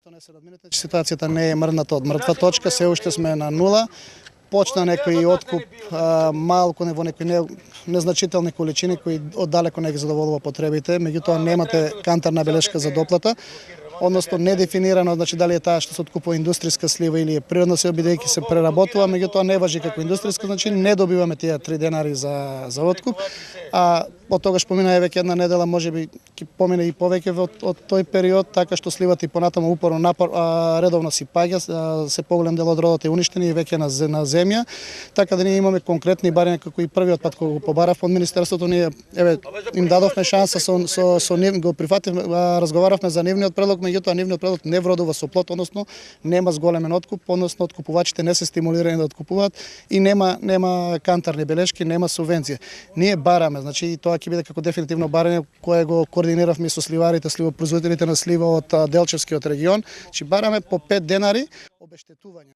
што не се надминете, ситуацијата не е мрдната од мртва точка, се уште сме на нула. Почна некој откуп малку во некои незначителни количини кои оддалеку не ги задоволува потребите, меѓутоа немате кантарна белешка за доплата, односно недефинирано, значи дали е таа што се откупува индустријска слива или е природна слива, бидејќи се преработува, меѓутоа не важи како индустријска, значи не добиваме тие 3 денари за откуп, а од тогаш помина веќе една недела, можеби ќе помине и повеќе од тој период, така што сливата и понатаму упорно редовно си паѓа, се поголем дел од родот е уништени и веќе на земја, така да ние имаме конкретни барања како и првиот пат кога го побарав од министерството, ние им дадовме шанса со нив, го прифативме, разговаравме за нивниот предлог, меѓутоа нивниот предлог не вродува со плод, односно нема зголемен откуп, односно откупувачите не се стимулирани да откупуваат и нема кантарни белешки, нема субвенција. Ние бараме, значи тоа ќе биде како дефинитивно барање кое го координиравме со сливарите, сливопроизводителите на слива од Делчевскиот регион, че бараме по 5 денари обештетување.